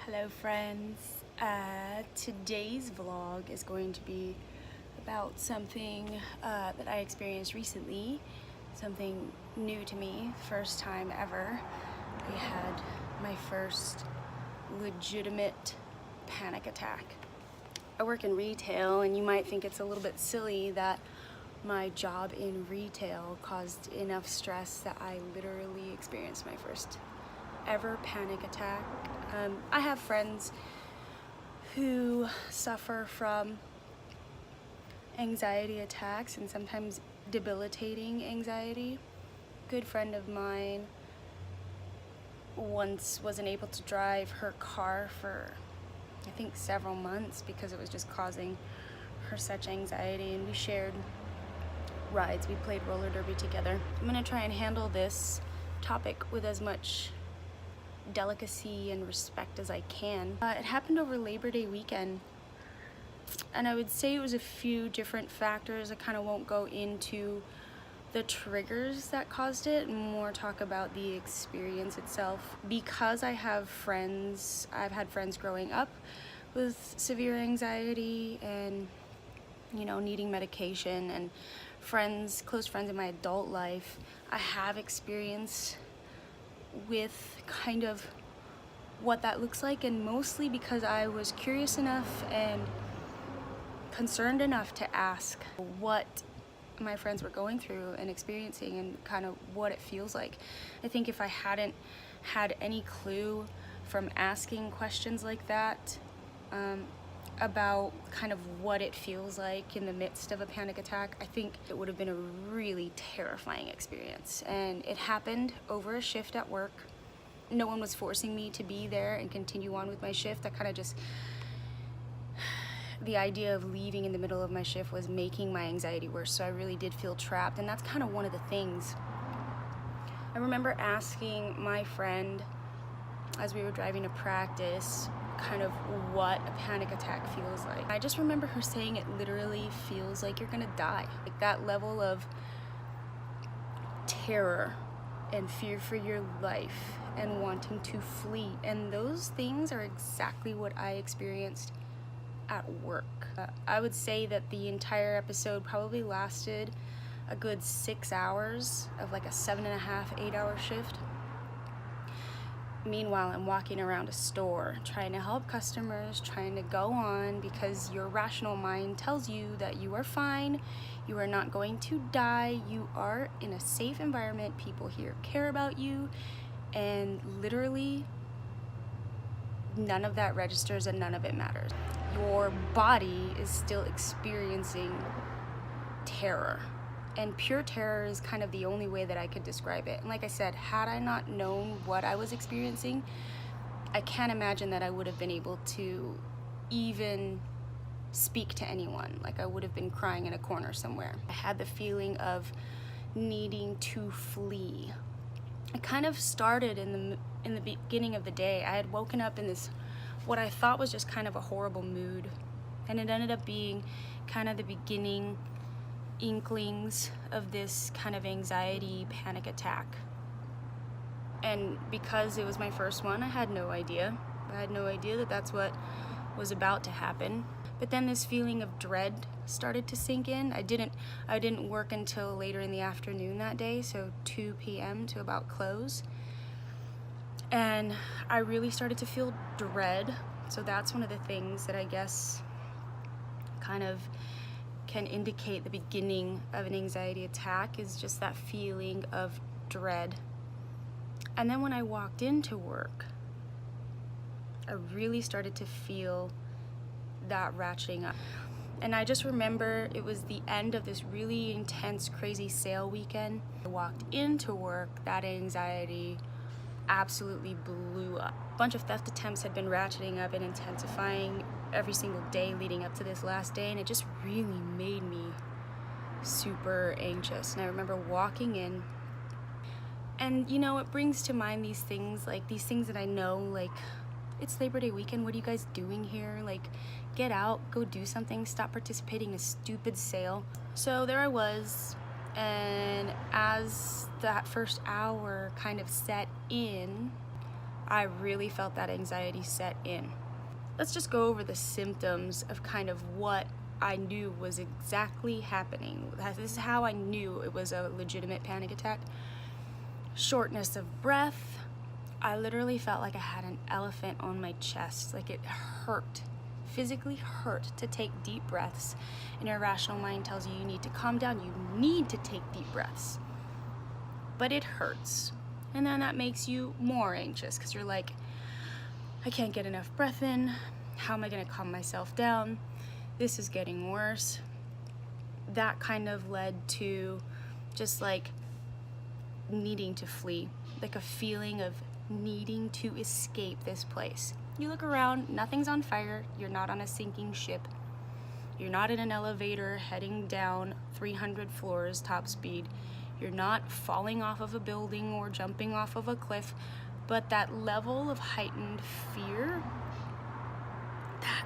Hello friends, today's vlog is going to be about something that I experienced recently, something new to me, first time ever. I had my first legitimate panic attack. I work in retail and you might think it's a little bit silly that my job in retail caused enough stress that I literally experienced my first ever panic attack. I have friends who suffer from anxiety attacks and sometimes debilitating anxiety. A good friend of mine once wasn't able to drive her car for I think several months because it was just causing her such anxiety, and we shared rides. We played roller derby together. I'm gonna try and handle this topic with as much delicacy and respect as I can. It happened over Labor Day weekend, and I would say it was a few different factors. I kind of won't go into the triggers that caused it, more talk about the experience itself. Because I've had friends growing up with severe anxiety and needing medication, and close friends in my adult life, I have experience with kind of what that looks like, and mostly because I was curious enough and concerned enough to ask what my friends were going through and experiencing and kind of what it feels like. I think if I hadn't had any clue from asking questions like that about kind of what it feels like in the midst of a panic attack, I think it would have been a really terrifying experience. And it happened over a shift at work. No one was forcing me to be there and continue on with my shift. The idea of leaving in the middle of my shift was making my anxiety worse, so I really did feel trapped, and that's kind of one of the things. I remember asking my friend as we were driving to practice kind of what a panic attack feels like. I just remember her saying it literally feels like you're gonna die. Like that level of terror and fear for your life and wanting to flee. And those things are exactly what I experienced at work. I would say that the entire episode probably lasted a good 6 hours of like a 7.5, 8-hour shift. Meanwhile, I'm walking around a store trying to help customers, trying to go on because your rational mind tells you that you are fine, you are not going to die, you are in a safe environment, people here care about you, and literally none of that registers and none of it matters. Your body is still experiencing terror. And pure terror is kind of the only way that I could describe it. And like I said, had I not known what I was experiencing, I can't imagine that I would have been able to even speak to anyone. Like I would have been crying in a corner somewhere. I had the feeling of needing to flee. It kind of started in the beginning of the day. I had woken up in this, what I thought was just kind of a horrible mood. And it ended up being kind of the beginning inklings of this kind of anxiety panic attack. And because it was my first one, I had no idea. I had no idea that that's what was about to happen. But then this feeling of dread started to sink in. I didn't work until later in the afternoon that day, so 2 p.m. to about close. And I really started to feel dread. So that's one of the things that I guess kind of can indicate the beginning of an anxiety attack, is just that feeling of dread. And then when I walked into work, I really started to feel that ratcheting up. And I just remember it was the end of this really intense, crazy sale weekend. I walked into work, that anxiety absolutely blew up. A bunch of theft attempts had been ratcheting up and intensifying every single day leading up to this last day, and it just really made me super anxious. And I remember walking in, and it brings to mind these things that I know, like, it's Labor Day weekend, what are you guys doing here? Like, get out, go do something, stop participating in a stupid sale. So there I was, and as that first hour kind of set in, I really felt that anxiety set in. Let's just go over the symptoms of kind of what I knew was exactly happening. This is how I knew it was a legitimate panic attack. Shortness of breath. I literally felt like I had an elephant on my chest. Like, it hurt, physically hurt to take deep breaths. And your rational mind tells you need to calm down. You need to take deep breaths. But it hurts. And then that makes you more anxious because you're like, I can't get enough breath in. How am I going to calm myself down? This is getting worse. That kind of led to just like needing to flee, like a feeling of needing to escape this place. You look around, nothing's on fire. You're not on a sinking ship. You're not in an elevator heading down 300 floors top speed. You're not falling off of a building or jumping off of a cliff. But that level of heightened fear, that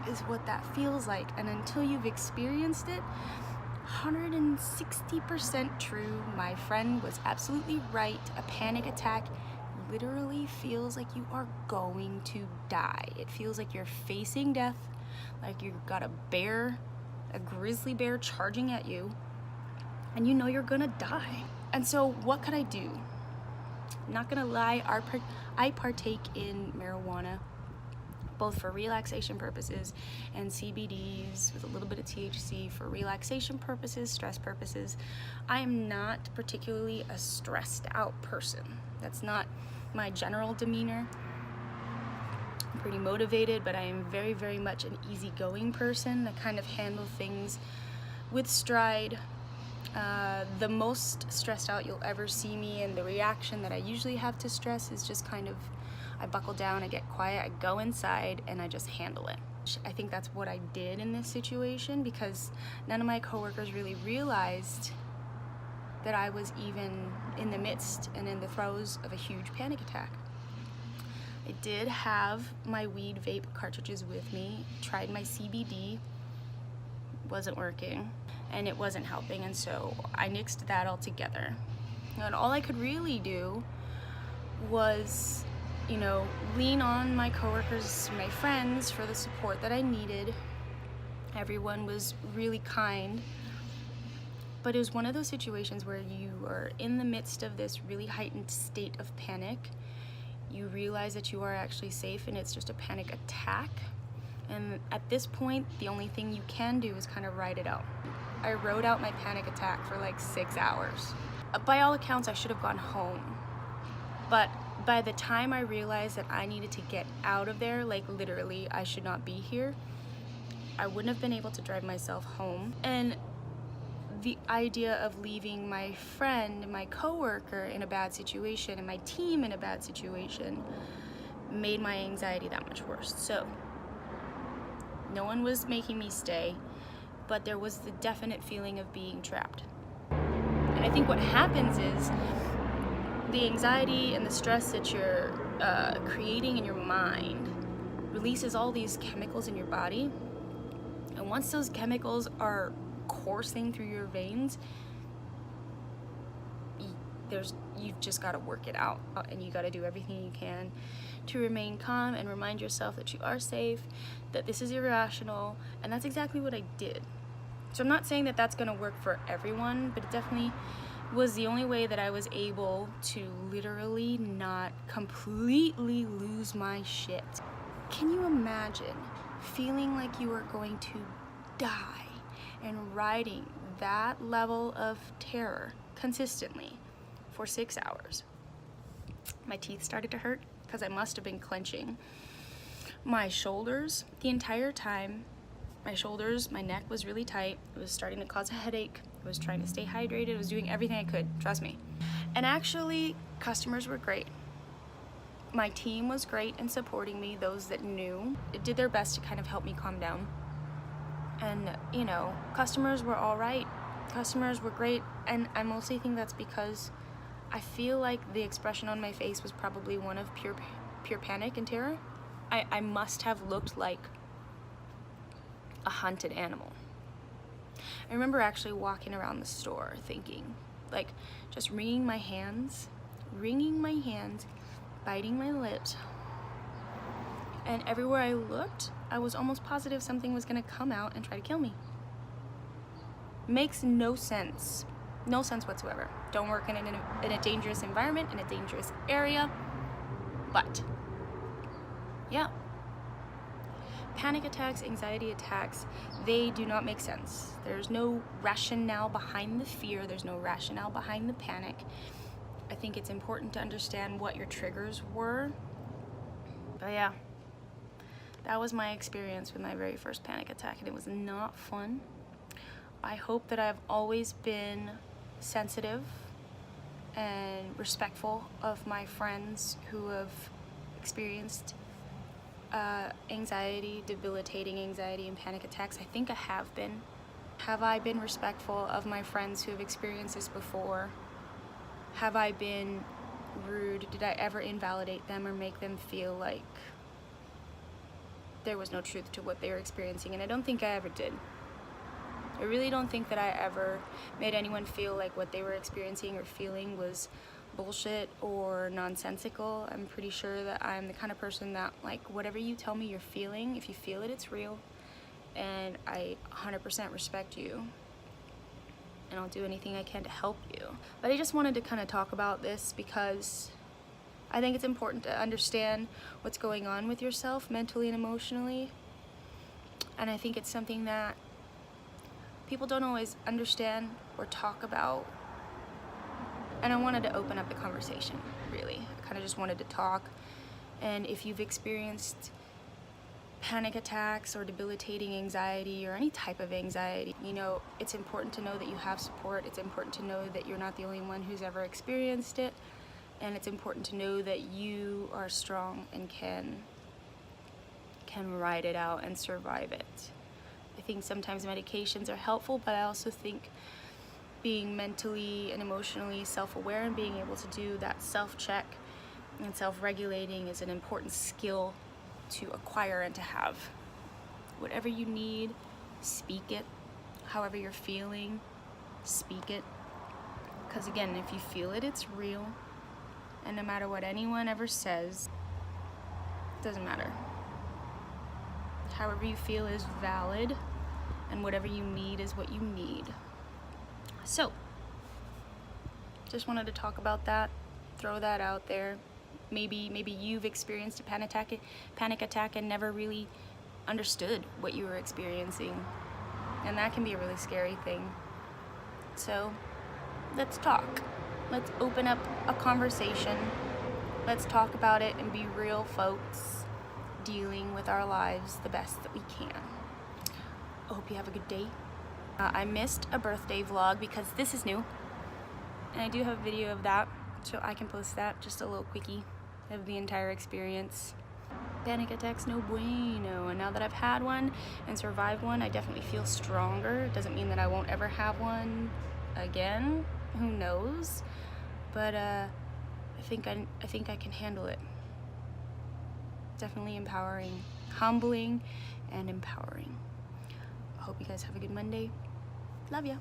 is what that feels like. And until you've experienced it, 160% true. My friend was absolutely right. A panic attack literally feels like you are going to die. It feels like you're facing death, like you've got a bear, a grizzly bear charging at you, and you know you're gonna die. And so what could I do? Not gonna lie, I partake in marijuana, both for relaxation purposes and CBDs with a little bit of THC for relaxation purposes, stress purposes. I am not particularly a stressed out person. That's not my general demeanor. I'm pretty motivated, but I am very, very much an easygoing person. I kind of handle things with stride. The most stressed out you'll ever see me, and the reaction that I usually have to stress is just kind of, I buckle down, I get quiet, I go inside, and I just handle it. I think that's what I did in this situation because none of my coworkers really realized that I was even in the midst and in the throes of a huge panic attack. I did have my weed vape cartridges with me, tried my CBD, wasn't working, and it wasn't helping, and so I nixed that all together. And all I could really do was, you know, lean on my coworkers, my friends for the support that I needed. Everyone was really kind, but it was one of those situations where you are in the midst of this really heightened state of panic. You realize that you are actually safe and it's just a panic attack. And at this point, the only thing you can do is kind of ride it out. I rode out my panic attack for like 6 hours. By all accounts, I should have gone home. But by the time I realized that I needed to get out of there, like literally I should not be here, I wouldn't have been able to drive myself home. And the idea of leaving my friend, my coworker in a bad situation and my team in a bad situation made my anxiety that much worse. So no one was making me stay, but there was the definite feeling of being trapped. And I think what happens is the anxiety and the stress that you're creating in your mind releases all these chemicals in your body. And once those chemicals are coursing through your veins, you've just got to work it out, and you got to do everything you can to remain calm and remind yourself that you are safe, that this is irrational, and that's exactly what I did. So I'm not saying that that's going to work for everyone, but it definitely was the only way that I was able to literally not completely lose my shit. Can you imagine feeling like you are going to die and riding that level of terror consistently for 6 hours? My teeth started to hurt because I must have been clenching. My shoulders, the entire time, my neck was really tight. It was starting to cause a headache. I was trying to stay hydrated. I was doing everything I could, trust me. And actually, customers were great. My team was great in supporting me. Those that knew did their best to kind of help me calm down. And, you know, customers were all right. Customers were great. And I mostly think that's because I feel like the expression on my face was probably one of pure panic and terror. I must have looked like a hunted animal. I remember actually walking around the store thinking, like, just wringing my hands, biting my lips. And everywhere I looked, I was almost positive something was gonna come out and try to kill me. Makes no sense. No sense whatsoever. Don't work in a dangerous environment, in a dangerous area. But, yeah. Panic attacks, anxiety attacks, they do not make sense. There's no rationale behind the fear. There's no rationale behind the panic. I think it's important to understand what your triggers were. But yeah, that was my experience with my very first panic attack, and it was not fun. I hope that I've always been sensitive and respectful of my friends who have experienced anxiety, debilitating anxiety and panic attacks. I think I have been. Have I been respectful of my friends who have experienced this before? Have I been rude? Did I ever invalidate them or make them feel like there was no truth to what they were experiencing? And I don't think I ever did. I really don't think that I ever made anyone feel like what they were experiencing or feeling was bullshit or nonsensical. I'm pretty sure that I'm the kind of person that, like, whatever you tell me you're feeling, if you feel it, it's real. And I 100% respect you. And I'll do anything I can to help you. But I just wanted to kind of talk about this because I think it's important to understand what's going on with yourself mentally and emotionally. And I think it's something that people don't always understand or talk about. And I wanted to open up the conversation, really. I kind of just wanted to talk. And if you've experienced panic attacks or debilitating anxiety or any type of anxiety, you know, it's important to know that you have support. It's important to know that you're not the only one who's ever experienced it. And it's important to know that you are strong and can ride it out and survive it. I think sometimes medications are helpful, but I also think being mentally and emotionally self-aware and being able to do that self-check and self-regulating is an important skill to acquire and to have. Whatever you need, speak it. However you're feeling, speak it. Because again, if you feel it, it's real. And no matter what anyone ever says, it doesn't matter. However you feel is valid, and whatever you need is what you need. So, just wanted to talk about that, throw that out there. Maybe you've experienced a panic attack and never really understood what you were experiencing. And that can be a really scary thing. So, let's talk. Let's open up a conversation. Let's talk about it and be real folks, dealing with our lives the best that we can. I hope you have a good day. I missed a birthday vlog because this is new, and I do have a video of that, so I can post that, just a little quickie of the entire experience. Panic attacks, no bueno, and now that I've had one and survived one, I definitely feel stronger. It doesn't mean that I won't ever have one again, who knows, but I think I can handle it. Definitely empowering, humbling, and empowering. I hope you guys have a good Monday. Love ya.